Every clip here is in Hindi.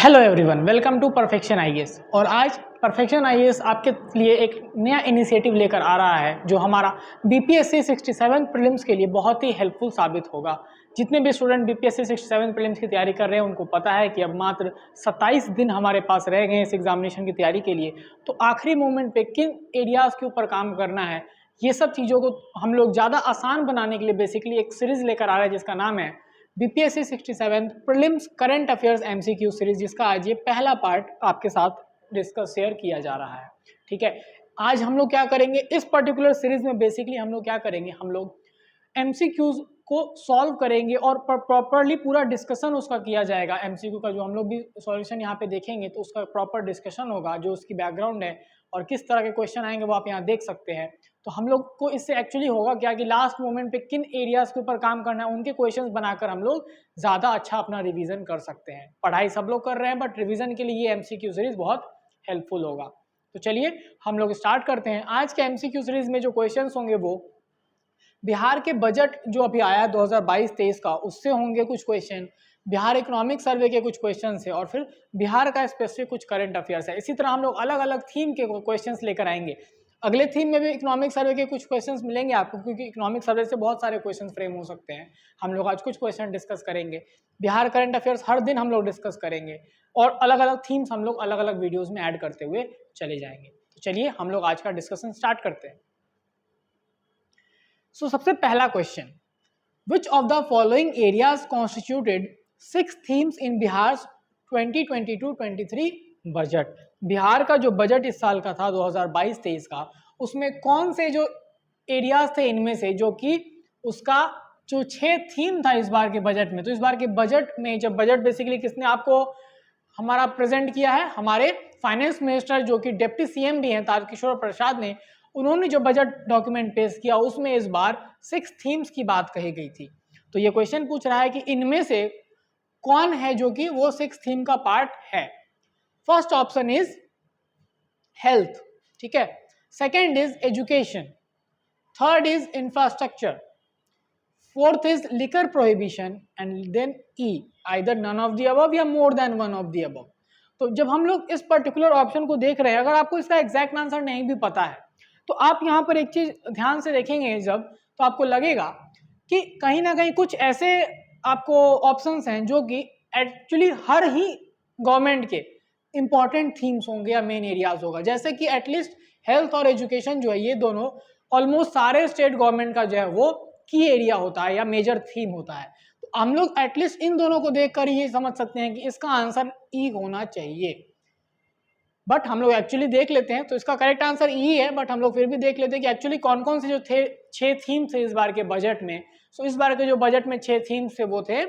Hello everyone, welcome to Perfection IAS. और आज परफेक्शन आईएएस आपके लिए एक नया इनिशिएटिव लेकर आ रहा है जो हमारा बीपीएससी 67 प्रीलिम्स के लिए बहुत ही हेल्पफुल साबित होगा। जितने भी स्टूडेंट बीपीएससी 67 प्रीलिम्स की तैयारी कर रहे हैं उनको पता है कि अब मात्र 27 दिन हमारे पास रह गए हैं इस एग्जामिनेशन की तैयारी के लिए। तो आखिरी मोमेंट पे किन एरियाज़ के ऊपर काम करना है, ये सब चीज़ों को हम लोग ज़्यादा आसान बनाने के लिए बेसिकली एक सीरीज़ लेकर आ रहे हैं जिसका नाम है BPSC 67 prelims current affairs MCQ series, जिसका आज ये पहला पार्ट आपके साथ डिस्कस शेयर किया जा रहा है। ठीक है, आज हम लोग क्या करेंगे इस पर्टिकुलर सीरीज में, बेसिकली हम लोग क्या करेंगे, हम लोग एमसीक्यूज को सॉल्व करेंगे और प्रॉपरली पूरा डिस्कशन उसका किया जाएगा। एमसीक्यू का जो हम लोग भी सॉल्यूशन यहाँ पे देखेंगे तो उसका प्रॉपर डिस्कशन होगा, जो उसकी बैकग्राउंड है और किस तरह के क्वेश्चन आएंगे वो आप यहाँ देख सकते हैं। तो हम लोग को इससे एक्चुअली होगा क्या कि लास्ट मोमेंट पे किन एरियाज के ऊपर काम करना है उनके क्वेश्चंस बनाकर हम लोग ज़्यादा अच्छा अपना रिवीजन कर सकते हैं। पढ़ाई सब लोग कर रहे हैं बट रिवीजन के लिए ये एमसीक्यू सीरीज बहुत हेल्पफुल होगा। तो चलिए हम लोग स्टार्ट करते हैं। आज के एमसीक्यू सीरीज में जो क्वेश्चंस होंगे वो बिहार के बजट जो अभी आया 2022-23 का, उससे होंगे कुछ क्वेश्चन, बिहार इकोनॉमिक सर्वे के कुछ क्वेश्चन है और फिर बिहार का स्पेसिफिक कुछ करंट अफेयर्स है। इसी तरह हम लोग अलग अलग थीम के क्वेश्चंस लेकर आएंगे। अगले थीम में भी इकोनॉमिक सर्वे के कुछ क्वेश्चंस मिलेंगे आपको, क्योंकि इकोनॉमिक सर्वे से बहुत सारे क्वेश्चन फ्रेम हो सकते हैं। हम लोग आज कुछ क्वेश्चन डिस्कस करेंगे। बिहार करंट अफेयर्स हर दिन हम लोग डिस्कस करेंगे और अलग अलग थीम्स हम लोग अलग अलग वीडियोज़ में ऐड करते हुए चले जाएंगे। तो चलिए हम लोग आज का डिस्कशन स्टार्ट करते हैं। सो सबसे पहला question, which of the following areas constituted 6 themes in Bihar 2022-23 budget. Bihar का जो बजट इस साल का था 2022-23 का, उसमें कौन से जो एरियाज थे इनमें से जो कि उसका जो 6 थीम था इस बार के बजट में। तो इस बार के बजट में जब बजट बेसिकली किसने आपको हमारा प्रेजेंट किया है, हमारे फाइनेंस मिनिस्टर जो कि डिप्टी सीएम भी हैं तारकिशोर प्रसाद ने, उन्होंने जो बजट डॉक्यूमेंट पेश किया उसमें इस बार 6 थीम्स की बात कही गई थी। तो ये क्वेश्चन पूछ रहा है कि इनमें से कौन है जो कि वो 6 थीम का पार्ट है। फर्स्ट ऑप्शन इज हेल्थ, ठीक है, second is education, third is infrastructure, fourth is liquor prohibition and then E either none of the above या more than one of the above. तो जब हम लोग इस पर्टिकुलर ऑप्शन को देख रहे हैं, अगर आपको इसका एग्जैक्ट आंसर नहीं भी पता है तो आप यहाँ पर एक चीज ध्यान से देखेंगे जब, तो आपको लगेगा कि कहीं ना कहीं कुछ ऐसे आपको ऑप्शंस हैं जो कि एक्चुअली हर ही गवर्नमेंट के इंपॉर्टेंट थीम्स होंगे या मेन एरियाज होगा। जैसे कि एटलीस्ट हेल्थ और एजुकेशन जो है ये दोनों ऑलमोस्ट सारे स्टेट गवर्नमेंट का जो है वो की एरिया होता है या मेजर थीम होता है। तो हम लोग एटलीस्ट इन दोनों को देखकर ये समझ सकते हैं कि इसका आंसर ई होना चाहिए। बट हम लोग एक्चुअली देख लेते हैं, तो इसका करेक्ट आंसर ई है, बट हम लोग फिर भी देख लेते हैं कि एक्चुअली कौन कौन से जो थे 6 थीम थे इस बार के बजट में। सो इस बार के जो बजट में 6 थीम्स थे वो थे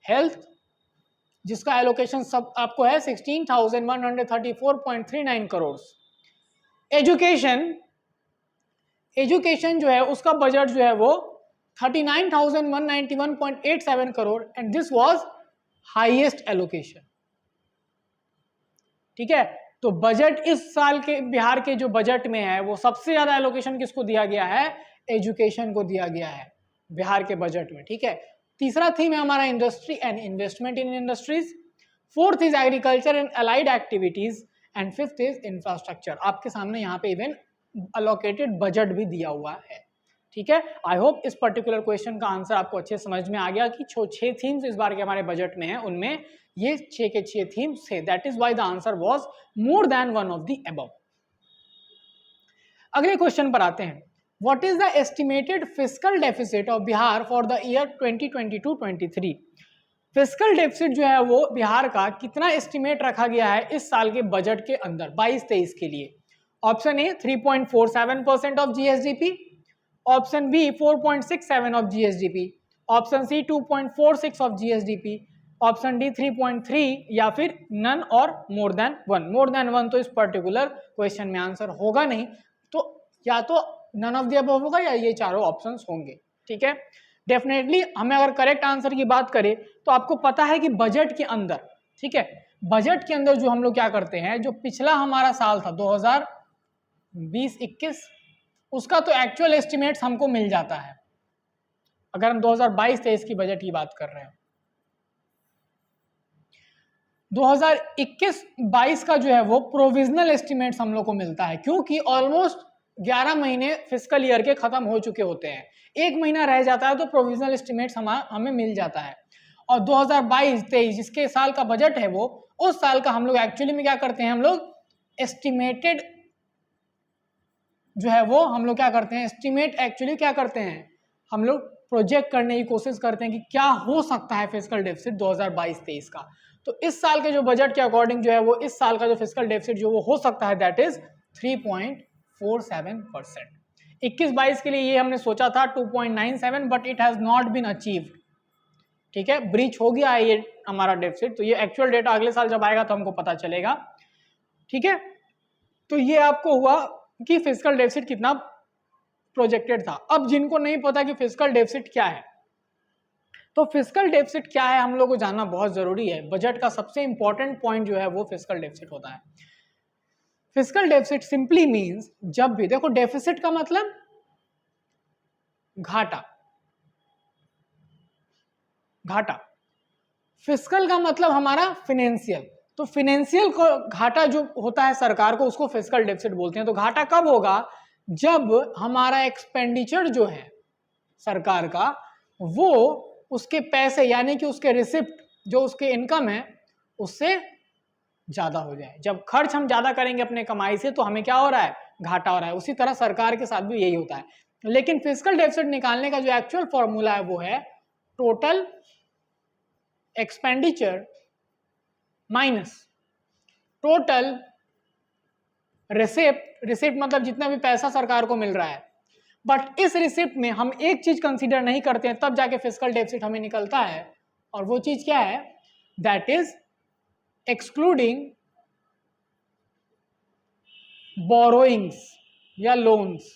हेल्थ, जिसका एलोकेशन सब आपको है 16,134.39 करोड़। एजुकेशन जो है उसका बजट जो है वो 39,191.87 crore and this was highest allocation. ठीक है, तो बजट इस साल के बिहार के जो बजट में है वो सबसे ज्यादा एलोकेशन किसको दिया गया है, एजुकेशन को दिया गया है बिहार के बजट में। ठीक है, तीसरा थीम है हमारा industry and investment in industries, fourth is agriculture and allied activities and fifth is infrastructure. आपके सामने यहाँ पे इवन अलोकेटेड बजट भी दिया हुआ है। ठीक है, आई होप इस पर्टिकुलर क्वेश्चन का आंसर आपको अच्छे समझ में आ गया कि 6 थीम्स इस बार के हमारे बजट में है, उनमें ये 6 के 6 थीम्स थे। That is why the answer was more than one of the above. अगले क्वेश्चन पर आते हैं। What is the estimated fiscal deficit of Bihar for the year 2022-23। Fiscal deficit जो है वो बिहार का कितना एस्टिमेट रखा गया है इस साल के बजट के अंदर 22-23 के लिए। Option A 3.47% of GSDP, option B 4.67 of GSDP, option C 2.46 of GSDP, option D 3.3 या फिर नन और more than one. More than one तो इस पर्टिकुलर क्वेश्चन में आंसर होगा नहीं, तो या तो नन ऑफ द अबव होगा या ये चारों ऑप्शंस होंगे। ठीक है, डेफिनेटली हमें अगर करेक्ट आंसर की बात करें तो आपको पता है कि बजट के अंदर, ठीक है, बजट के अंदर जो हम लोग क्या करते हैं, जो पिछला हमारा साल था 2020-21, उसका तो एक्चुअल एस्टिमेट्स हमको मिल जाता है अगर हम 2022-23 की बजट की बात कर रहे हैं। 2021-22 का जो है वो प्रोविजनल एस्टिमेट्स हम लोग को मिलता है, क्योंकि ऑलमोस्ट 11 महीने फिस्कल ईयर के खत्म हो चुके होते हैं, एक महीना रह जाता है तो प्रोविजनल एस्टिमेट्स हमें मिल जाता है। और 2022-23 जिसके साल का बजट है वो उस साल का हम लोग एक्चुअली में क्या करते हैं, हम लोग एस्टिमेटेड जो है वो हम लोग क्या करते हैं, एस्टिमेट एक्चुअली क्या करते हैं, हम लोग प्रोजेक्ट करने की कोशिश करते हैं कि क्या हो सकता है फिस्कल डेफिसिट 2022-23 का। तो इस साल के जो बजट के अकॉर्डिंग जो है वो इस साल का जो फिस्कल डेफिसिट जो वो हो सकता है दैट इज 3.47%। 21-22 के लिए ये हमने सोचा था 2.97 but it has not been achieved. ठीक है, ब्रीच हो गया है ये हमारा डेफिसिट, तो ये एक्चुअल डेटा अगले साल जब आएगा तो हमको पता चलेगा। ठीक है, तो ये आपको हुआ कि फिस्कल डेफिसिट कितना प्रोजेक्टेड था। अब जिनको नहीं पता कि फिस्कल डेफिसिट क्या है, तो फिस्कल डेफिसिट क्या है हम लोग को जानना बहुत जरूरी है। बजट का सबसे इंपॉर्टेंट पॉइंट जो है वो फिस्कल डेफिसिट होता है। फिस्कल डेफिसिट सिंपली मींस, जब भी देखो डेफिसिट का मतलब घाटा, घाटा, फिस्कल का मतलब हमारा फिनेंशियल, तो फिनेंशियल को घाटा जो होता है सरकार को उसको फिस्कल डेफिसिट बोलते हैं। तो घाटा कब होगा, जब हमारा एक्सपेंडिचर जो है सरकार का वो उसके पैसे यानी कि उसके रिसिप्ट जो उसके इनकम है उससे ज्यादा हो जाए। जब खर्च हम ज्यादा करेंगे अपने कमाई से तो हमें क्या हो रहा है, घाटा हो रहा है। उसी तरह सरकार के साथ भी यही होता है। लेकिन फिस्कल डेफिसिट निकालने का जो एक्चुअल फॉर्मूला है वो है total expenditure minus total receipt. Receipt मतलब जितना भी पैसा सरकार को मिल रहा है, बट इस रिसिप्ट में हम एक चीज कंसीडर नहीं करते हैं, तब जाके फिस्कल डेफिसिट हमें निकलता है। और वो चीज क्या है, दैट इज एक्सक्लूडिंग बोरोइंग्स या लोन्स।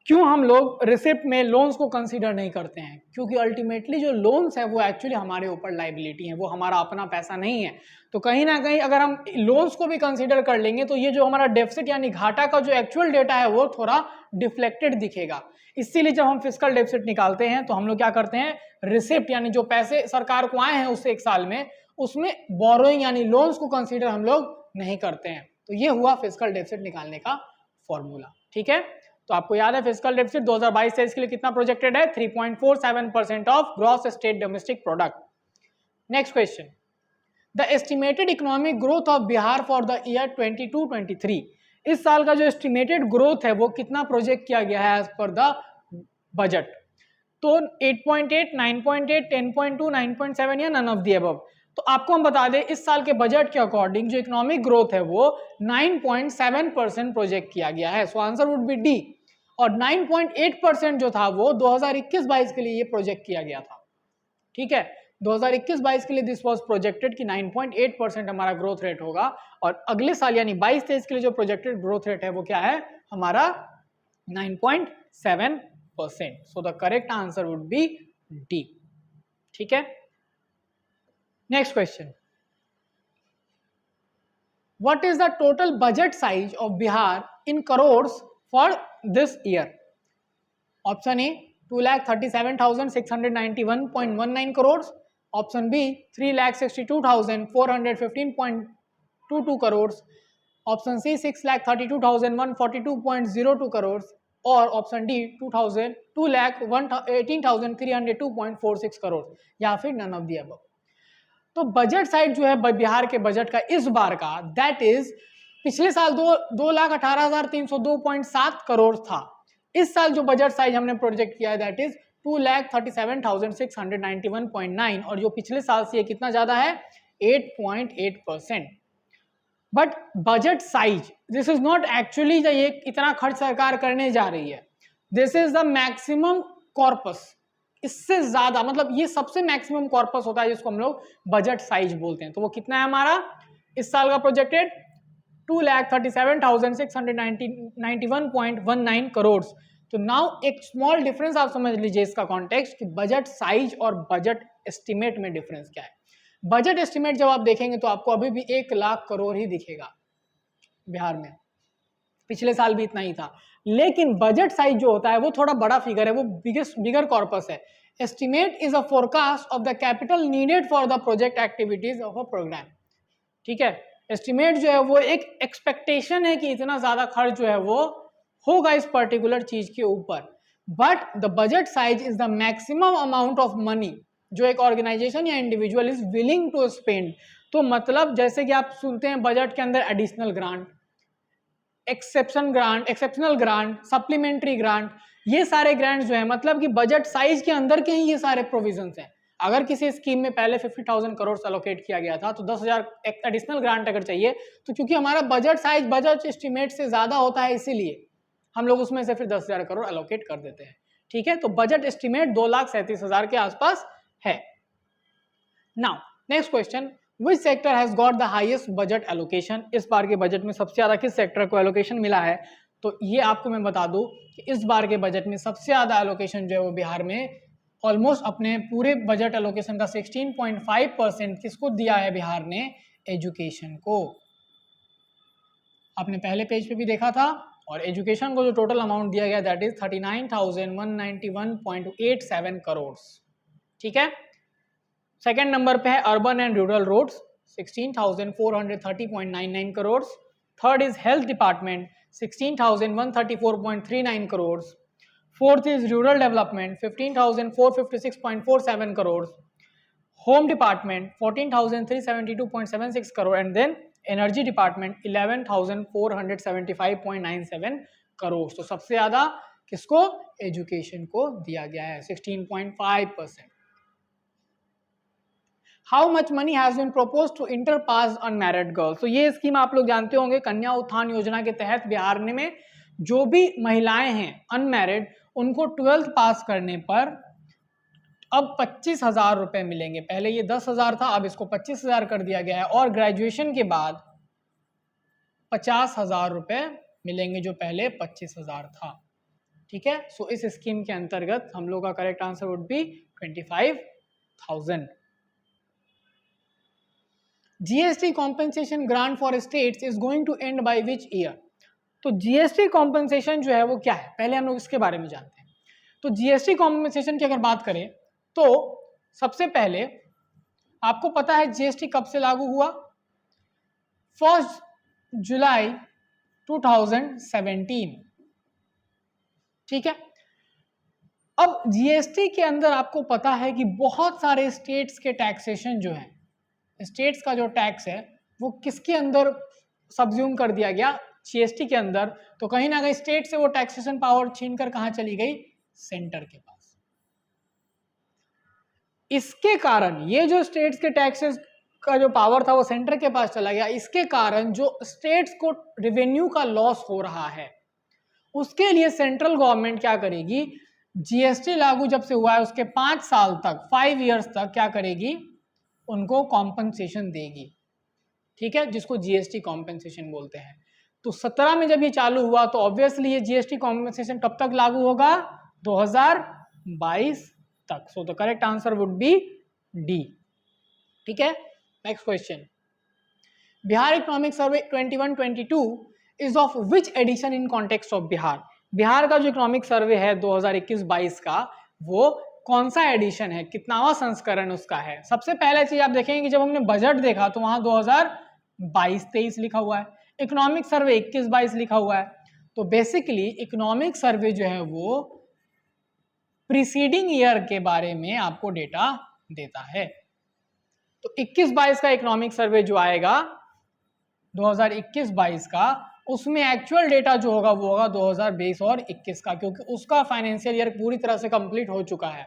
क्यों हम लोग रिसिप्ट में लोन्स को कंसीडर नहीं करते हैं, क्योंकि अल्टीमेटली जो लोन्स है वो एक्चुअली हमारे ऊपर लाइबिलिटी है, वो हमारा अपना पैसा नहीं है। तो कहीं ना कहीं अगर हम लोन्स को भी कंसीडर कर लेंगे तो ये जो हमारा डेफिसिट यानी घाटा का जो एक्चुअल डेटा है वो थोड़ा डिफ्लेक्टेड दिखेगा। इसीलिए जब हम फिस्कल डेफिसिट निकालते हैं तो हम लोग क्या करते हैं, रिसिप्ट यानी जो पैसे सरकार को आए हैं उससे एक साल में, उसमें बोरोइंग यानी लोन्स को कंसीडर हम लोग नहीं करते हैं। तो ये हुआ फिस्कल डेफिसिट निकालने का फॉर्मूला। ठीक है, तो आपको याद है फिस्कल डेफिसिट 2022-23 के लिए कितना प्रोजेक्टेड है, 3.47% of gross state domestic product. Next question, the estimated economic growth of Bihar for the year 22-23। इस साल का जो एस्टिमेटेड ग्रोथ है वो कितना प्रोजेक्ट किया गया है एज पर द बजट। तो 8.8, 9.8, 10.2, 9.7 या नन ऑफ द अबव। तो आपको हम बता दें इस साल के बजट के अकॉर्डिंग जो इकोनॉमिक ग्रोथ है वो 9.7% प्रोजेक्ट किया गया है। So answer would be D. और 9.8% जो था वो 2021-22 के लिए ये प्रोजेक्ट किया गया था। ठीक है, 2021-22 के लिए दिस वाज प्रोजेक्टेड कि 9.8% हमारा ग्रोथ रेट होगा। और अगले साल यानी 22-23 के लिए जो प्रोजेक्टेड ग्रोथ रेट है वो क्या है हमारा 9.7%। So the correct answer would be D. ठीक है, next question, what is the total budget size of Bihar in crore for this year. Option A 2,37,691.19 crore, option B 3,62,415.22 crore, option C 6,32,142.02 crore और ऑप्शन डी 2,18,302.46 करोड़ या फिर नन ऑफ द अबव। तो बजट साइड जो है बिहार के बजट का इस बार का दैट इज, पिछले साल 2,18,302.7 करोड़ था। इस साल जो बजट साइज हमने प्रोजेक्ट किया है दैट इज 2,37,691.9 और जो पिछले साल से ये कितना ज्यादा है 8.8%। But budget size this is not actually ये इतना खर्च सरकार करने जा रही है, this is the maximum corpus. इससे ज्यादा मतलब ये सबसे मैक्सिमम कॉर्पस होता है जिसको हम लोग बजट साइज बोलते हैं। तो वो कितना है हमारा इस साल का प्रोजेक्टेड 2,37,691.19 करोड़। तो नाउ एक स्मॉल डिफरेंस आप समझ लीजिए इसका कॉन्टेक्स्ट कि बजट साइज और बजट एस्टिमेट में डिफरेंस क्या है। बजट एस्टिमेट जब आप देखेंगे तो आपको अभी भी 1 लाख करोड़ ही दिखेगा बिहार में, पिछले साल भी इतना ही था। लेकिन बजट साइज जो होता है वो थोड़ा बड़ा फिगर है, वो बिगर कॉर्पस है। Estimate is a forecast of the capital needed for the project activities of a programme. ठीक है, एस्टिमेट जो है वो एक एक्सपेक्टेशन है कि इतना ज्यादा खर्च जो है वो होगा इस पर्टिकुलर चीज के ऊपर। But the budget size is the maximum amount of money जो एक ऑर्गेनाइजेशन या individual is willing to spend. तो मतलब जैसे कि आप सुनते हैं बजट के अंदर additional grant, exceptional grant, supplementary grant, ये सारे ग्रांट जो है मतलब कि बजट साइज के अंदर के ही ये सारे प्रोविजंस हैं। अगर किसी स्कीम में पहले 50,000 करोड़ अलोकेट किया गया था तो 10,000 एडिशनल ग्रांट अगर चाहिए तो क्योंकि हमारा बजट साइज बजट एस्टिमेट से ज्यादा होता है इसीलिए हम लोग उसमें से फिर 10,000 करोड़ अलोकेट कर देते हैं। ठीक है, तो बजट एस्टिमेट 2,37,000 के आसपास है। Now next question, which sector has got the highest budget allocation? इस बार के बजट में सबसे ज्यादा किस सेक्टर को एलोकेशन मिला है? तो ये आपको मैं बता दूं कि इस बार के बजट में सबसे ज्यादा एलोकेशन जो है वो बिहार में ऑलमोस्ट अपने पूरे बजट एलोकेशन का 16.5% किसको दिया है बिहार ने? एजुकेशन को। आपने पहले पेज पे भी देखा था। और एजुकेशन को जो टोटल अमाउंट दिया गया दैट इज 39,191.87 करोड़। ठीक है, सेकेंड नंबर पे है urban and rural roads 16,430.99 crore. Third is health department 16,134.39 crore. Fourth is rural development 15,456.47 crore. Home department 14,372.76 crore and then energy department 11,475.97 crore. तो सबसे ज्यादा किसको? एजुकेशन को दिया गया है 16.5%। How much money has been propose to inter pass unmarried girls? तो ये स्कीम आप लोग जानते होंगे, कन्या उत्थान योजना के तहत बिहार में जो भी महिलाएं हैं अनमैरिड उनको 12th पास करने पर अब 25,000 रुपए मिलेंगे। पहले ये 10,000 था, अब इसको 25,000 कर दिया गया है। और ग्रेजुएशन के बाद 50,000 रुपए मिलेंगे जो पहले 25,000 था। ठीक है, सो इस स्कीम के अंतर्गत हम लोग का correct answer would be 25,000। GST compensation grant for states is going to end by which year? तो जीएसटी कॉम्पेंसेशन जो है वो क्या है, पहले हम लोग इसके बारे में जानते हैं। तो जीएसटी कॉम्पेंसेशन की अगर बात करें तो सबसे पहले आपको पता है जीएसटी कब से लागू हुआ? 1 जुलाई 2017। ठीक है, अब जीएसटी के अंदर आपको पता है कि बहुत सारे स्टेट्स के टैक्सेशन जो है, स्टेट्स का जो टैक्स है वो किसके अंदर सब्ज्यूम कर दिया गया? जीएसटी के अंदर। तो कहीं ना कहीं स्टेट से वो टैक्सेशन पावर छीनकर कहां चली गई? सेंटर के पास। इसके कारण ये जो स्टेट्स के टैक्सेस का जो पावर था वो सेंटर के पास चला गया। इसके कारण जो स्टेट्स को रेवेन्यू का लॉस हो रहा है उसके लिए सेंट्रल गवर्नमेंट क्या करेगी? जीएसटी लागू जब से हुआ है उसके 5 साल तक, 5 इयर्स तक क्या करेगी? उनको कॉम्पनसेशन देगी। ठीक है, जिसको जीएसटी कॉम्पनसेशन बोलते हैं। तो 17 में जब ये चालू हुआ तो ऑब्वियसली ये जीएसटी कॉम्पनसेशन कब तक लागू होगा? 2022 तक। सो the correct answer would be D. ठीक है, next question, Bihar economic survey 21-22 is of which addition in context of Bihar? Bihar का जो इकोनॉमिक सर्वे है 2021-22 का वो कौन सा एडिशन है, कितनावा संस्करण उसका है? सबसे पहले चीज आप देखेंगे कि जब हमने बजट देखा तो वहां 2022-23 लिखा हुआ है, इकोनॉमिक सर्वे 21-22 लिखा हुआ है। तो बेसिकली इकोनॉमिक सर्वे जो है वो प्रीसीडिंग ईयर के बारे में आपको डेटा देता है। तो 21-22 का इकोनॉमिक सर्वे जो आएगा 2021-22 का, उसमें एक्चुअल डेटा जो होगा वो होगा 2020 और 21 का, क्योंकि उसका फाइनेंशियल ईयर पूरी तरह से कंप्लीट हो चुका है।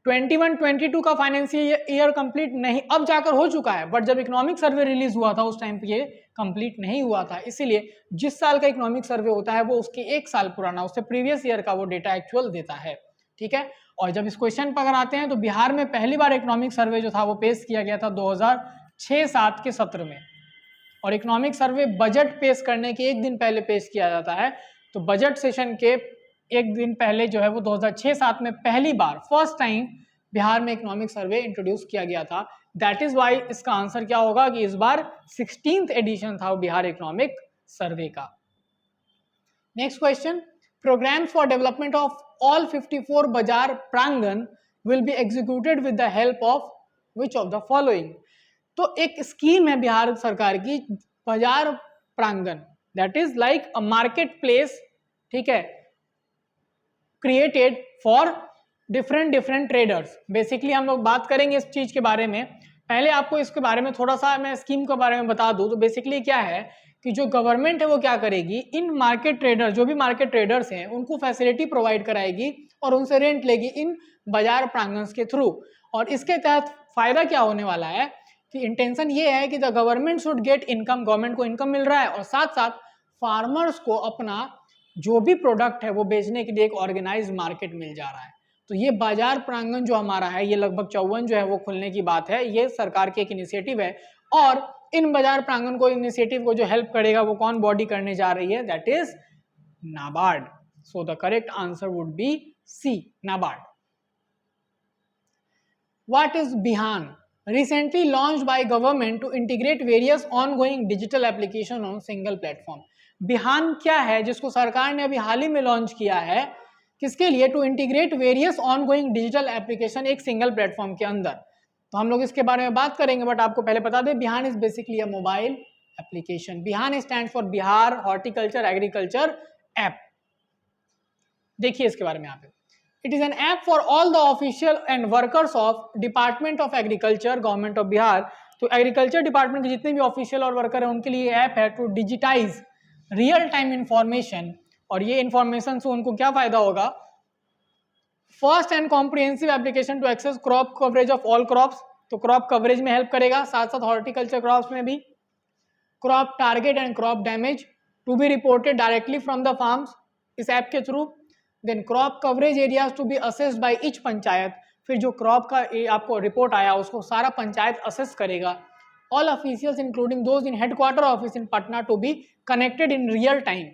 21-22 का फाइनेंशियल ईयर कंप्लीट नहीं, अब जाकर हो चुका है, बट जब इकोनॉमिक सर्वे रिलीज हुआ था उस टाइम पे ये कंप्लीट नहीं हुआ था। इसीलिए जिस साल का इकोनॉमिक सर्वे होता है वो उसके 1 साल पुराना, उससे प्रीवियस ईयर का वो डेटा एक्चुअल देता है। ठीक है, और जब इस क्वेश्चन पर अगर आते हैं तो बिहार में पहली बार इकोनॉमिक सर्वे जो था वो पेश किया गया था 2006-07 के सत्र में। और इकोनॉमिक सर्वे बजट पेश करने के 1 दिन पहले पेश किया जाता है। तो बजट सेशन के 1 दिन पहले जो है वो 2006-07 में पहली बार फर्स्ट टाइम बिहार में इकोनॉमिक सर्वे इंट्रोड्यूस किया गया था। दैट इज वाई इसका आंसर क्या होगा कि इस बार 16th एडिशन था बिहार इकोनॉमिक सर्वे का। Next question, programmes for development of all 54 Bazar Prangan will be executed with the help of which of the following. तो एक स्कीम है बिहार सरकार की Bazar Prangan, that is like a market place, ठीक है, created for different traders. Basically हम लोग बात करेंगे इस चीज के बारे में, पहले आपको इसके बारे में थोड़ा सा मैं स्कीम के बारे में बता दूं। तो बेसिकली क्या है कि जो गवर्नमेंट है वो क्या करेगी, इन मार्केट ट्रेडर, जो भी मार्केट ट्रेडर्स हैं उनको फैसिलिटी प्रोवाइड कराएगी और उनसे रेंट लेगी इन बाजार प्रांगण के थ्रू। और इसके तहत फायदा क्या होने वाला है कि इंटेंशन ये है कि the government should get income, government को इनकम मिल रहा है और साथ साथ फार्मर्स को अपना जो भी प्रोडक्ट है वो बेचने के लिए एक ऑर्गेनाइज मार्केट मिल जा रहा है। तो ये बाजार प्रांगण जो हमारा है, ये लगभग 54 जो है वो खुलने की बात है, ये सरकार की एक इनिशिएटिव है। और इन बाजार प्रांगण को, इनिशिएटिव को जो हेल्प करेगा वो कौन बॉडी करने जा रही है, that is NABARD. So the correct answer would be C, NABARD. What is Bihan? Recently launched by government to integrate various ongoing digital application on single platform। बिहान क्या है जिसको सरकार ने अभी हाल ही में लॉन्च किया है, किसके लिए? To integrate various ongoing digital application एक सिंगल प्लेटफॉर्म के अंदर। तो हम लोग इसके बारे में बात करेंगे, बट आपको पहले बता दें Bihan is basically a mobile application. Bihan stand for Bihar horticulture agriculture app. देखिए इसके बारे में यहाँ पे, it is an app for all the official and workers of department of agriculture government of Bihar. तो एग्रीकल्चर डिपार्टमेंट के जितने भी ऑफिशियल और वर्कर हैं उनके लिए ऐप है to digitise real time information. और ये इंफॉर्मेशन से उनको क्या फायदा होगा? First and comprehensive application to access crop coverage of all crops. तो क्रॉप कवरेज में हेल्प करेगा, साथ साथ हॉर्टिकल्चर क्रॉप्स में भी। Crop target and crop damage to be reported directly from the farms इस ऐप के थ्रू। Then crop coverage areas to be assessed by each panchayat. फिर जो क्रॉप का आपको रिपोर्ट आया उसको सारा पंचायत असेस करेगा। All officials including those in headquarter office in Patna to be connected in real time.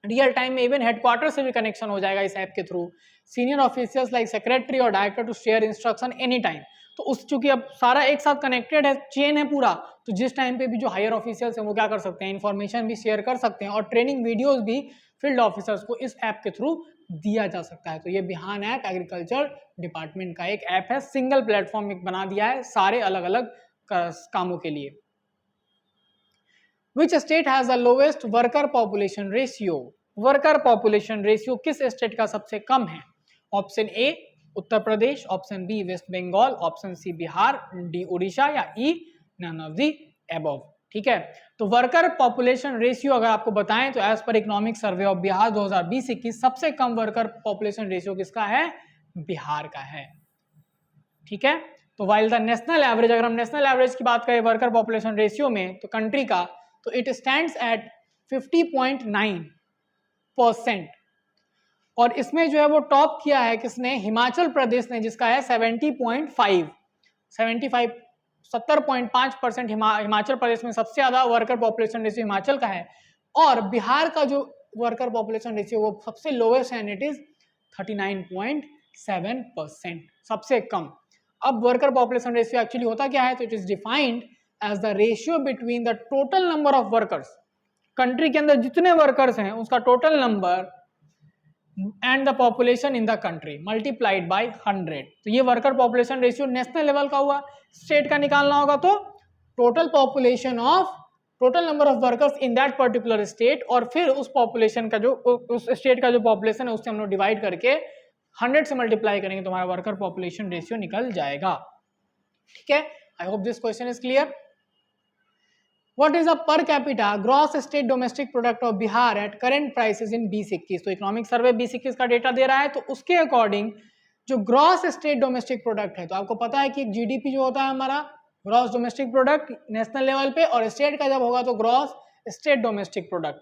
Real time में इवन हेडक्वार्टर से भी कनेक्शन हो जाएगा इस ऐप के through. Senior officials like secretary और director to share instruction any time. तो उस चूंकि अब सारा एक साथ कनेक्टेड है, चेन है पूरा, तो जिस टाइम पे भी जो हायर ऑफिशियल्स हैं वो क्या कर सकते हैं, इन्फॉर्मेशन भी शेयर कर सकते हैं और ट्रेनिंग वीडियोस भी फील्ड ऑफिसर्स को इस ऐप के थ्रू दिया जा सकता है। तो ये बिहान ऐप एग्रीकल्चर डिपार्टमेंट का एक ऐप है, सिंगल प्लेटफॉर्म एक बना दिया है सारे अलग अलग कामों के लिए। Which state has the lowest worker population ratio? Worker population ratio किस स्टेट का सबसे कम है? Option A Uttar Pradesh, option B West Bengal, option C Bihar, D Orissa या E none of the above. ठीक है, तो वर्कर पॉपुलेशन रेशियो अगर आपको बताएं तो as per economic survey of Bihar 2020-21 सबसे कम वर्कर पॉपुलेशन रेशियो किसका है? बिहार का है। ठीक है, तो वाइल द नेशनल एवरेज, अगर हम नेशनल एवरेज की बात करें वर्कर पॉपुलेशन रेशियो में तो कंट्री का, तो इट स्टैंड्स एट 50.9%। और इसमें जो है वो टॉप किया है किसने? हिमाचल प्रदेश ने, जिसका है 70.5% हिमाचल प्रदेश में सबसे ज्यादा वर्कर पॉपुलेशन रेशियो हिमाचल का है। और बिहार का जो वर्कर पॉपुलेशन रेशियो वो सबसे लोवेस्ट है, इट इज 39.7%, सबसे कम। अब वर्कर पॉपुलेशन रेशियो एक्चुअली होता क्या है? तो it is defined as the ratio between the total number of workers, country के अंदर जितने वर्कर्स हैं उसका total number and the population in the country multiplied by 100। तो ये worker population ratio national level का हुआ। स्टेट का निकालना होगा तो total population of, total number of workers in that particular state, और फिर उस पॉपुलेशन का जो, उस स्टेट का जो पॉपुलेशन है उससे हम लोग डिवाइड करके 100 से मल्टीप्लाई करेंगे तो हमारा वर्कर पॉपुलेशन रेशियो निकल जाएगा। ठीक है, I hope this question is clear. What is the per capita gross state domestic product of Bihar at current prices in 2021? तो इकोनॉमिक सर्वे 2021 का डेटा दे रहा है, तो उसके अकॉर्डिंग जो ग्रॉस स्टेट डोमेस्टिक प्रोडक्ट है, तो आपको पता है कि जीडीपी जो होता है हमारा gross domestic product national level पे, और स्टेट का जब होगा तो ग्रॉस स्टेट डोमेस्टिक प्रोडक्ट।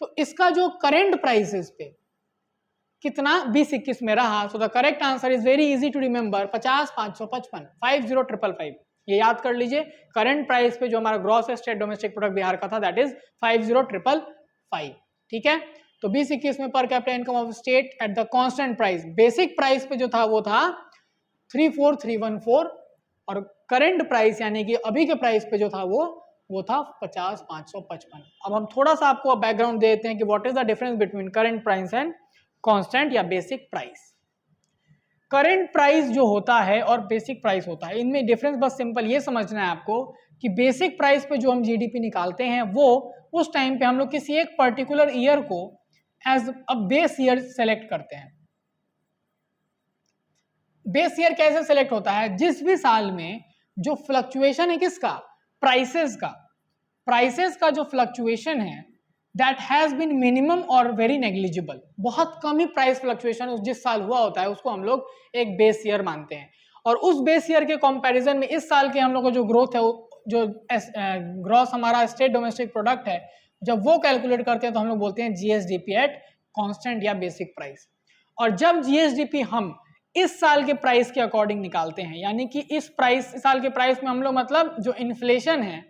तो इसका जो करेंट प्राइसेस पे कितना 2021 में रहा, so the correct answer is very easy to remember, 50,555, 50,555। ये याद कर लीजिए, करंट प्राइस पे जो हमारा gross state domestic product Bihar का था दैट इज 50,555। ठीक है, तो 2021 में per capita income of state at the constant price, basic price पे जो था वो था 34,314, और करंट प्राइस यानी कि अभी के प्राइस पे जो था वो वो था 50,555। अब हम थोड़ा सा आपको बैकग्राउंड दे देते हैं कि what is the difference between current price and constant या बेसिक प्राइस। करंट प्राइस जो होता है और बेसिक प्राइस होता है, इनमें डिफरेंस बस सिंपल ये समझना है आपको कि बेसिक प्राइस पे जो हम जीडीपी निकालते हैं वो उस टाइम पे हम लोग किसी एक पर्टिकुलर ईयर को as a base year select करते हैं। बेस ईयर कैसे सेलेक्ट होता है? जिस भी साल में जो फ्लक्चुएशन है किसका, प्राइसेस का जो फ्लक्चुएशन है दैट हैज बीन मिनिमम और वेरी नेग्लिजिबल, बहुत कम ही प्राइस फ्लक्चुएशन उस जिस साल हुआ होता है उसको हम लोग एक बेस ईयर मानते हैं। और उस बेस ईयर के कंपैरिजन में इस साल के हम लोग का जो ग्रोथ है, जो ग्रॉस हमारा स्टेट डोमेस्टिक प्रोडक्ट है, जब वो कैलकुलेट करते हैं तो हम लोग बोलते हैं जीएसडीपी एट कांस्टेंट या बेसिक प्राइस। और जब जीएसडीपी हम इस साल के प्राइस के अकॉर्डिंग निकालते हैं, यानी कि इस साल के प्राइस में हम लोग मतलब जो इन्फ्लेशन है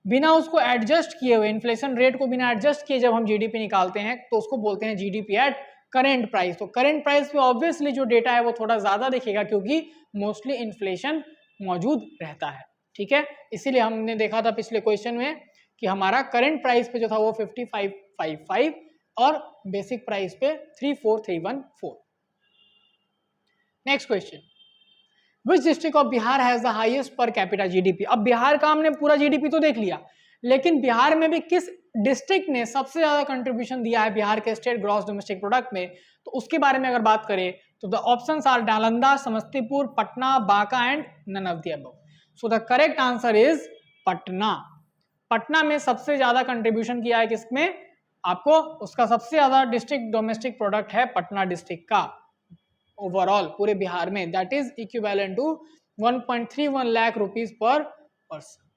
बिना उसको एडजस्ट किए हुए, इन्फ्लेशन रेट को बिना एडजस्ट किए जब हम जीडीपी निकालते हैं तो उसको बोलते हैं जीडीपी एट करंट प्राइस। तो करंट प्राइस पे ऑब्वियसली जो डेटा है वो थोड़ा ज्यादा दिखेगा क्योंकि मोस्टली इन्फ्लेशन मौजूद रहता है। ठीक है, इसीलिए हमने देखा था पिछले क्वेश्चन में कि हमारा करंट प्राइस पे जो था वो 5555 और बेसिक प्राइस पे 34314। Next question, which district of Bihar has the highest per capita GDP. अब बिहार का हमने पूरा जीडीपी तो देख लिया, लेकिन बिहार में भी किस डिस्ट्रिक्ट ने सबसे ज्यादा कंट्रीब्यूशन दिया है बिहार के स्टेट ग्रॉस डोमेस्टिक प्रोडक्ट में, तो उसके बारे में अगर बात करें तो the options are Nalanda, Samastipur, Patna, Banka and none of the above. So the correct answer is Patna. Patna में सबसे ज्यादा कंट्रीब्यूशन किया है किसमें, आपको उसका सबसे ज्यादा डिस्ट्रिक्ट डोमेस्टिक प्रोडक्ट है पटना डिस्ट्रिक्ट का ओवरऑल पूरे बिहार में, that is equivalent to 1.31 lakh rupees per person.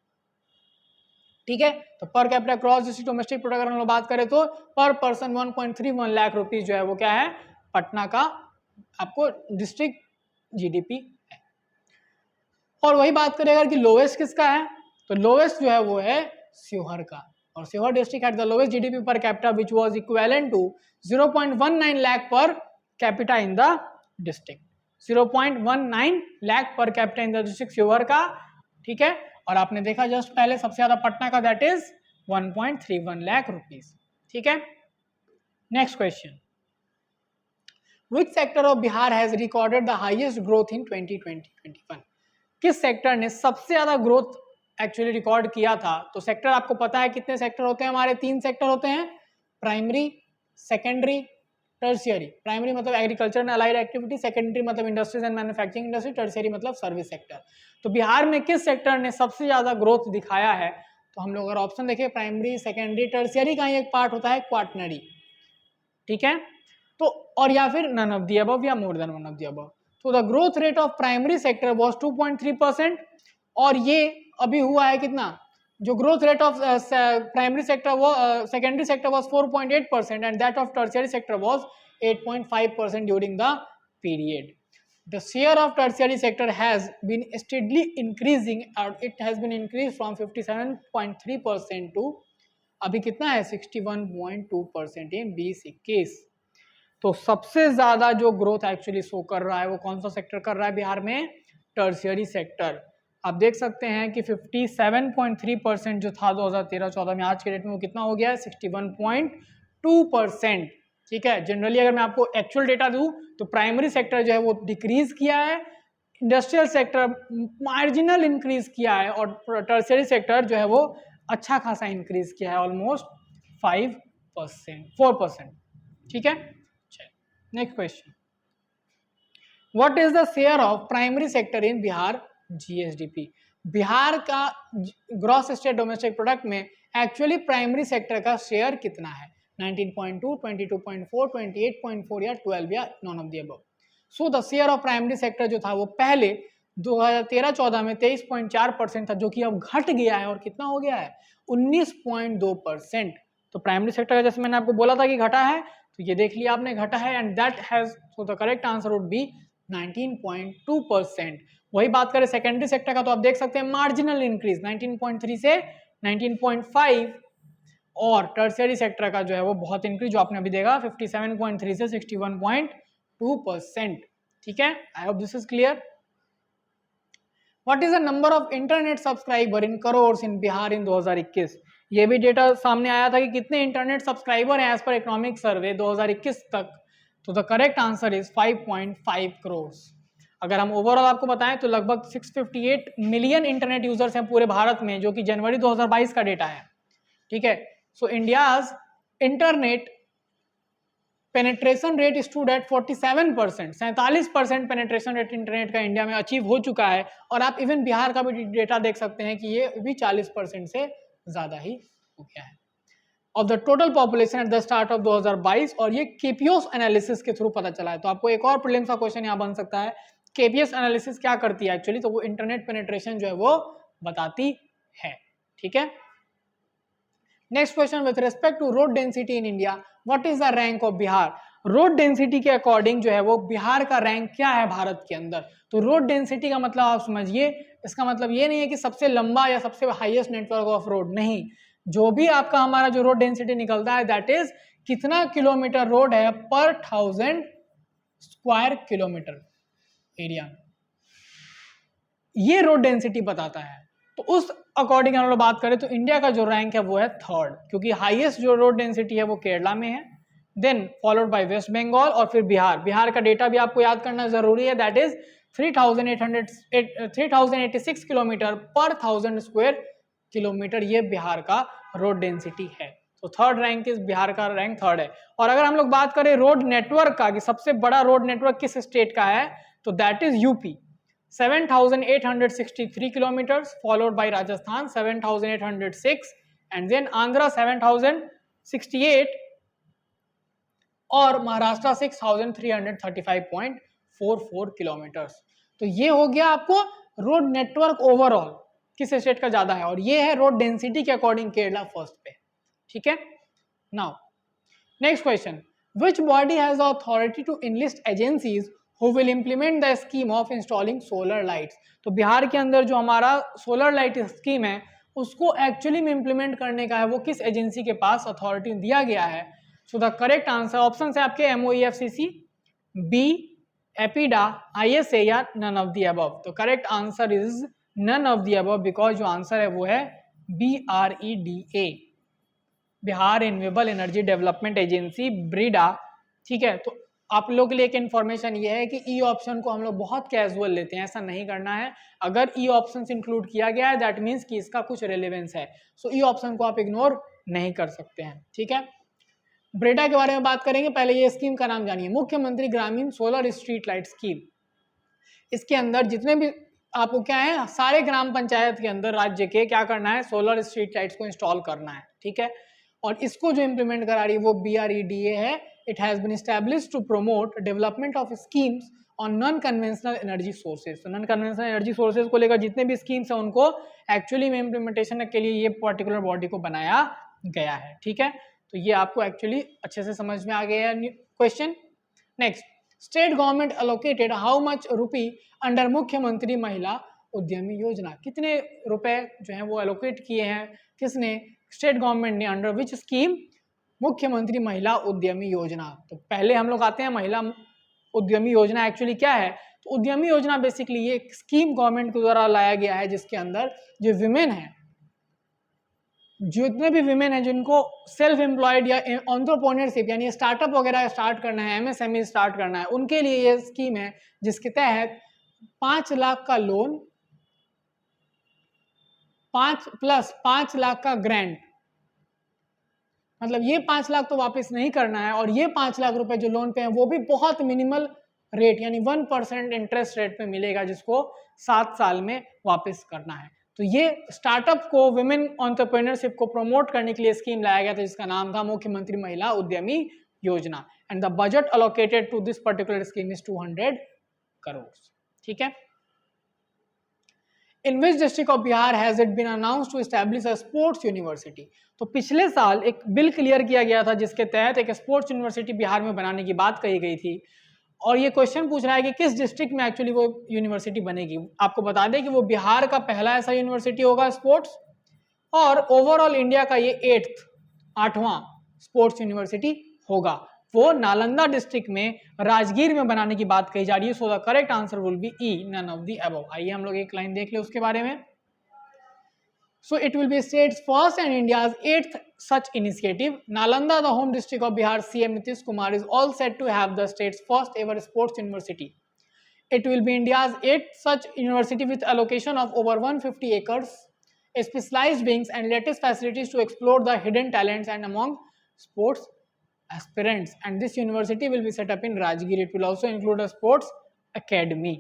ठीक है, तो per capita gross district domestic product अगर हम लोग बात करें तो पर पर्सन 1.31 लाख रुपीज जो है वो क्या है, पटना का आपको डिस्ट्रिक्ट जीडीपी है। और वही बात करें अगर कि लोवेस्ट किसका है, तो लोवेस्ट जो है वो है शिवहर का, और Sheohar district had the lowest GDP per capita which was equivalent to 0.19 lakh per capita in the district, 0.19 lakh per capita in the district Sheohar का। ठीक है, और आपने देखा जस्ट पहले सबसे ज्यादा पटना का दैट इज 1.31 लाख रुपीज। ठीक है, next question, which sector of Bihar has recorded the highest growth in 2020-21। किस सेक्टर ने सबसे ज्यादा ग्रोथ एक्चुअली रिकॉर्ड किया था? तो सेक्टर आपको पता है कितने सेक्टर होते हैं हमारे, 3 सेक्टर होते हैं, प्राइमरी, सेकेंडरी, टर्शियरी। प्राइमरी मतलब agriculture and allied activity, secondary मतलब industries and manufacturing industry, tertiary मतलब सर्विस सेक्टर। तो बिहार में किस सेक्टर ने सबसे ज्यादा ग्रोथ दिखाया है? तो हम लोग अगर ऑप्शन देखें, प्राइमरी, सेकेंडरी, टर्शियरी का ही एक पार्ट होता है क्वाटनरी। ठीक है, तो और या फिर नन ऑफ द अबव या more than one of the above. तो the growth rate of primary sector was 2.3% और ये अभी हुआ है कितना, जो growth rate of primary sector वो secondary sector was 4.8% and that of tertiary sector was 8.5% during the period. The share of tertiary sector has been steadily increasing and it has been increased from 57.3% to अभी कितना है 61.2% इन 2021। तो सबसे ज्यादा जो ग्रोथ एक्चुअली शो कर रहा है वो कौन सा सेक्टर कर रहा है बिहार में, टर्शियरी सेक्टर। आप देख सकते हैं कि 57.3% जो था 2013-14 में, आज के डेट में वो कितना हो गया है 61.2%। ठीक है, जनरली अगर मैं आपको एक्चुअल डेटा दूं तो प्राइमरी सेक्टर जो है वो डिक्रीज किया है, इंडस्ट्रियल सेक्टर मार्जिनल इंक्रीज किया है और टर्शियरी सेक्टर जो है वो अच्छा खासा इंक्रीज किया है, ऑलमोस्ट 4%। ठीक है, next question, what is the share of primary sector in Bihar GSDP. Bihar का ग्रॉस स्टेट डोमेस्टिक प्रोडक्ट में एक्चुअली प्राइमरी सेक्टर का शेयर कितना है, 19.2, 22.4, 28.4 या 12 या none of the above. So the share of primary sector जो था वो पहले 2013-14 में 23.4% था, जो कि अब घट गया है और कितना हो गया है 19.2%। तो प्राइमरी सेक्टर का जैसे मैंने आपको बोला था कि घटा है, तो ये देख लिया आपने घटा है and that has, so the correct answer would B 19.2%। वही बात करें सेकेंडरी सेक्टर का तो आप देख सकते हैं मार्जिनल इंक्रीज 19.3 से 19.5 और टर्शियरी सेक्टर का जो है वो बहुत इंक्रीज जो आपने अभी देखा 57.3 से 61.2%। ठीक है, I hope this is clear. What is the number of internet subscriber इन करोड़ इन बिहार इन 2021? ये भी डेटा सामने आया था कि कितने इंटरनेट सब्सक्राइबर हैं एज पर इकोनॉमिक सर्वे 2021 तक। तो the correct answer is 5.5 crore. अगर हम ओवरऑल आपको बताएं तो लगभग 658 मिलियन इंटरनेट यूजर्स हैं पूरे भारत में, जो कि जनवरी 2022 का डेटा है। ठीक है, सो India's internet penetration rate stood at 47%, 47% penetration rate internet का इंडिया में अचीव हो चुका है। और आप इवन बिहार का भी डेटा देख सकते हैं कि ये भी 40% से ज्यादा ही हो गया है of the total population at the start of 2022। और ये केपीओस एनालिसिस के थ्रू पता चला है। तो आपको एक और प्रीलिम्स का क्वेश्चन यहाँ बन सकता है, केपीएस एनालिसिस क्या करती है एक्चुअली? तो वो इंटरनेट पेनिट्रेशन जो है वो बताती है। ठीक है, next question, with respect to road density in India what is the rank of Bihar? Road density के अकॉर्डिंग जो है वो बिहार का रैंक क्या है भारत के अंदर? तो रोड डेंसिटी का मतलब आप समझिए, इसका मतलब ये नहीं है कि सबसे लंबा या सबसे हाईएस्ट नेटवर्क ऑफ रोड, नहीं। जो भी आपका हमारा जो रोड डेंसिटी निकलता है दैट इज कितना किलोमीटर रोड है पर 1000 स्क्वायर किलोमीटर एरिया, ये रोड डेंसिटी बताता है। तो उस अकॉर्डिंग हम लोग बात करें तो इंडिया का जो रैंक है वो है 3rd, क्योंकि हाईएस्ट जो रोड डेंसिटी है वो केरला में है, then followed by West Bengal और फिर बिहार। बिहार का डेटा भी आपको याद करना जरूरी है, दैट इज 3086 किलोमीटर पर 1000 स्क्वायर किलोमीटर, ये बिहार का रोड डेंसिटी है। तो 3rd रैंक इज, बिहार का रैंक 3rd है। और अगर हम लोग बात करें रोड नेटवर्क का कि सबसे बड़ा रोड नेटवर्क किस स्टेट का है, तो that is UP, 7863 kilometers, followed by Rajasthan 7806, and then Andhra 7068 और महाराष्ट्र 6335.44 किलोमीटर्स। तो ये हो गया आपको रोड नेटवर्क ओवरऑल किस स्टेट का ज्यादा है, और ये है रोड डेंसिटी के अकॉर्डिंग केरला फर्स्ट पे। ठीक है, now next question, which body has the authority to enlist agencies who will implement the scheme of installing solar lights? तो बिहार के अंदर जो हमारा सोलर लाइट स्कीम है उसको एक्चुअली में इंप्लीमेंट करने का है वो किस एजेंसी के पास अथॉरिटी दिया गया है? So the correct answer option है आपके MOEFCC, बी एपीडा, ISA या नन ऑफ द अबव। तो correct answer is none of the above, because जो आंसर है वो है BREDA, Bihar renewable energy development agency, BREDA. ठीक है, तो आप लोग के लिए एक इन्फॉर्मेशन ये है कि ई ऑप्शन को हम लोग बहुत कैजुअल लेते हैं, ऐसा नहीं करना है। अगर ई ऑप्शन इंक्लूड किया गया है दैट मीन्स कि इसका कुछ रेलेवेंस है, सो ई ऑप्शन को आप इग्नोर नहीं कर सकते हैं। ठीक है, ब्रेडा के बारे में बात करेंगे, पहले ये स्कीम का नाम जानिए, मुख्यमंत्री ग्रामीण सोलर स्ट्रीट लाइट स्कीम। इसके अंदर जितने भी आपको क्या है, सारे ग्राम पंचायत के अंदर राज्य के क्या करना है, सोलर स्ट्रीट लाइट्स को इंस्टॉल करना है। ठीक है, और इसको जो इंप्लीमेंट करा रही है वो BREDA है। It has been established to promote development of schemes on non-conventional energy sources. तो non-conventional energy sources को लेकर जितने भी स्कीम्स हैं उनको एक्चुअली में इम्प्लीमेंटेशन के लिए ये पर्टिकुलर बॉडी को बनाया गया है। ठीक है, तो ये आपको एक्चुअली अच्छे से समझ में आ गया है question. Next, state government allocated how much rupee under मुख्यमंत्री महिला उद्यमी योजना? कितने रुपए जो है वो एलोकेट किए हैं किसने? स्टेट गवर्नमेंट ने, अंडर विच स्कीम? मुख्यमंत्री महिला उद्यमी योजना। तो पहले हम लोग आते हैं महिला उद्यमी योजना एक्चुअली क्या है। तो उद्यमी योजना बेसिकली ये एक स्कीम गवर्नमेंट के द्वारा लाया गया है जिसके अंदर जो विमेन है, जितने भी विमेन है जिनको सेल्फ एम्प्लॉयड या एंटरप्रेन्योरशिप यानी स्टार्टअप वगैरह स्टार्ट करना है, MSME स्टार्ट करना है, उनके लिए ये स्कीम है जिसके तहत 5 लाख का लोन, 5 लाख का ग्रांट, मतलब ये 5 लाख तो वापस नहीं करना है, और ये 5 लाख रुपए जो लोन पे है वो भी बहुत मिनिमल रेट यानी 1% इंटरेस्ट रेट पे मिलेगा, जिसको 7 साल में वापस करना है। तो ये स्टार्टअप को, विमेन एंटरप्रेन्योरशिप को प्रमोट करने के लिए स्कीम लाया गया था जिसका नाम था मुख्यमंत्री महिला उद्यमी योजना, and the budget allocated to this particular scheme is 200 crore. ठीक है, In which district of Bihar has it been announced to establish a sports university? तो पिछले साल एक बिल क्लियर किया गया था जिसके तहत एक स्पोर्ट्स यूनिवर्सिटी बिहार में बनाने की बात कही गई थी, और ये क्वेश्चन पूछ रहा है कि किस डिस्ट्रिक्ट में एक्चुअली वो यूनिवर्सिटी बनेगी। आपको बता दें कि वो बिहार का पहला ऐसा यूनिवर्सिटी होगा स्पोर्ट्स, और ओवरऑल इंडिया का ये 8वां स्पोर्ट्स यूनिवर्सिटी होगा। वो नालंदा डिस्ट्रिक्ट में राजगीर में बनाने की बात कही जा रही है। So the correct answer will be E, none of the above. आइए हम लोग एक लाइन देख ले उसके बारे में। So it will be state's first and India's 8th such initiative. Nalanda, the home district of Bihar, CM Nitish Kumar is all set to have the state's first ever sports university. It will be India's 8th such university with allocation of over 150 acres, specialized wings and latest facilities to explore the hidden talents and among sports aspirants. And this university will be set up in Rajgir. It will also include a sports academy.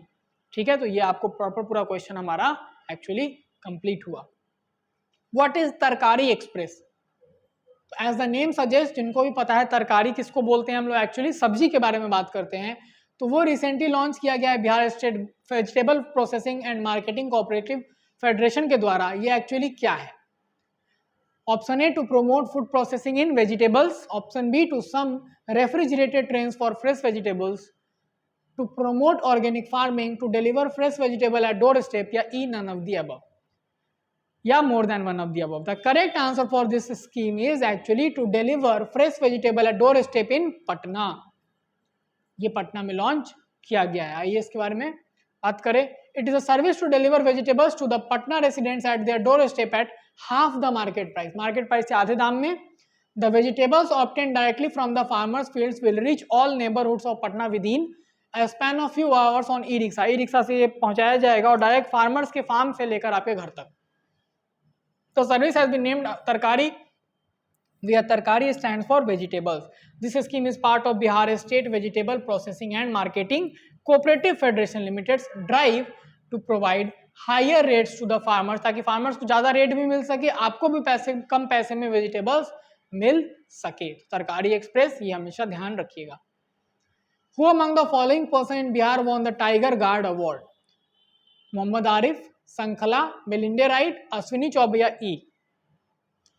ठीक है, तो ये आपको प्रॉपर पूरा क्वेश्चन हमारा एक्चुअली कंप्लीट हुआ। What is Tarkari express? As the name suggest, जिनको भी पता है तरकारी किसको बोलते हैं, हम लोग एक्चुअली सब्जी के बारे में बात करते हैं। तो वो रिसेंटली लॉन्च किया गया है Bihar state vegetable processing and marketing cooperative federation के द्वारा। ये एक्चुअली क्या है? Option A, to promote food processing in vegetables. Option B, to some refrigerated trains for fresh vegetables. To promote organic farming. To deliver fresh vegetable at doorstep. या E, none of the above, या more than one of the above. The correct answer for this scheme is actually to deliver fresh vegetable at doorstep in Patna. ये पटना में लॉन्च किया गया है। आइए इसके बारे में बात करें। It is a service to deliver vegetables to the Patna residents at their doorstep at half the market price. Market price से आधे दाम में। The vegetables obtained directly from the farmers' fields will reach all neighborhoods of Patna within a span of few hours on e-rickshaw. E-rickshaw से ये पहुंचाया जाएगा और डायरेक्ट फार्मर्स के फार्म से लेकर आपके घर तक। The service has been named Tarkari, where Tarkari stands for vegetables. This scheme is part of Bihar State Vegetable Processing and Marketing Cooperative Federation Limited's drive to provide higher rates to the farmers, ताकि farmers को ज़्यादा रेट भी मिल सके, आपको भी पैसे कम पैसे में वेजिटेबल्स मिल सके। तरकारी एक्सप्रेस, ये हमेशा ध्यान रखिएगा। Who among the following person in Bihar won the Tiger Guard Award? Mohammad Arif, Sankhala, Belinda Wright, Ashwini Choubey या E.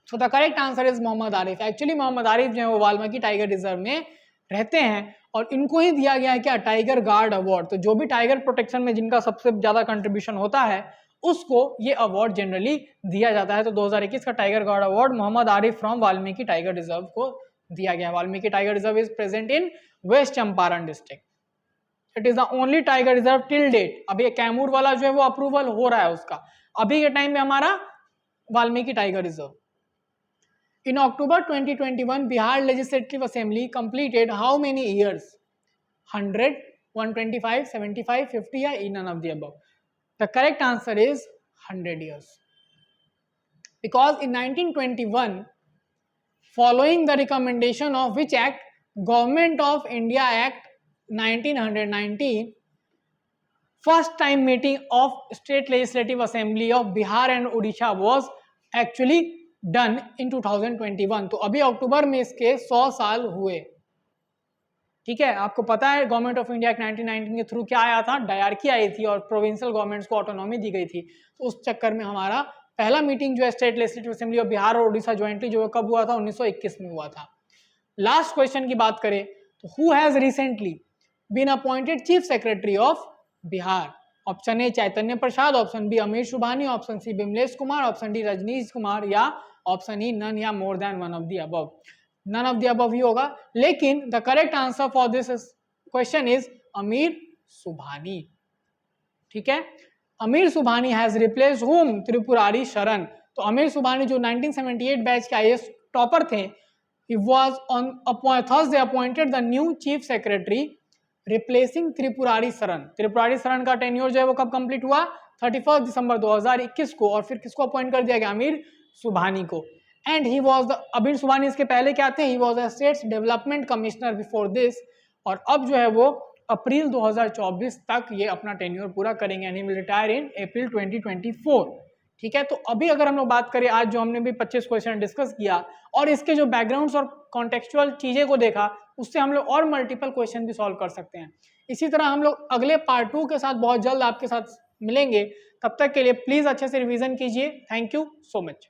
So the correct answer is Mohammad Arif. Actually Mohammad Arif जो है वो वाल्मीकि टाइगर रिजर्व में रहते हैं और इनको ही दिया गया है क्या, टाइगर गार्ड अवार्ड। तो जो भी टाइगर प्रोटेक्शन में जिनका सबसे ज्यादा कंट्रीब्यूशन होता है उसको ये अवार्ड जनरली दिया जाता है। तो 2021 का tiger guard award Mohammad Arif from Valmiki tiger reserve को दिया गया है। Valmiki tiger reserve is present in West Champaran district. It is the only tiger reserve till date. अभी कैमूर वाला जो है वो अप्रूवल हो रहा है उसका, अभी के टाइम में हमारा Valmiki tiger reserve. In October 2021 Bihar legislative assembly completed how many years? 100, 125, 75, 50 या none of the above? The correct answer is 100 years. Because in 1921, following the recommendation of which act, Government of India Act 1919, first time meeting of State Legislative Assembly of Bihar and Odisha was actually done in 2021. तो अभी अक्टूबर में इसके 100 साल हुए। ठीक है, आपको पता है गवर्नमेंट ऑफ इंडिया 1919 के थ्रू क्या आया था, डायरकी आई थी और प्रोविंशियल गवर्नमेंट्स को ऑटोनॉमी दी गई थी। तो उस चक्कर में हमारा पहला मीटिंग जो है state legislative assembly of Bihar और उड़ीसा ज्वाइंटली जो कब हुआ था, 1921 में हुआ था। लास्ट क्वेश्चन की बात करें तो who has recently been appointed chief secretary of Bihar? Option A Chaitanya Prasad, option B Amir Subhani, option C Bimlesh Kumar, option D Rajnish Kumar या ऑप्शन ई नन या more than one of the above? None of the above ही होगा, लेकिन the correct answer for this question is Amir Subhani. ठीक है, अमीर सुबहानी हैज रिप्लेस्ड हुम? त्रिपुरारी शरण। तो अमीर सुबहानी जो 1978 बैच के आईएएस टॉपर थे, he was on Thursday appointed the new chief secretary replacing Tripurari Sharan. Tripurari Sharan का टेन्योर जो है वो कब कंप्लीट हुआ? 31 दिसंबर 2021 को। और फिर किसको अपॉइंट कर दिया गया? अमीर सुबहानी को। एंड ही वाज द, अमीर सुबहानी इसके पहले क्या थे? He was a states development commissioner before this. और अब जो है वो अप्रैल 2024 तक ये अपना टेन्योर पूरा करेंगे and he will retire in April 2024। ठीक है, तो अभी अगर हम लोग बात करें, आज जो हमने भी 25 क्वेश्चन डिस्कस किया और इसके जो बैकग्राउंड्स और कॉन्टेक्चुअल चीजें को देखा, उससे हम लोग और मल्टीपल क्वेश्चन भी सॉल्व कर सकते हैं। इसी तरह हम लोग अगले पार्ट 2 के साथ बहुत जल्द आपके साथ मिलेंगे। तब तक के लिए प्लीज अच्छे से रिवीजन कीजिए। Thank you so much.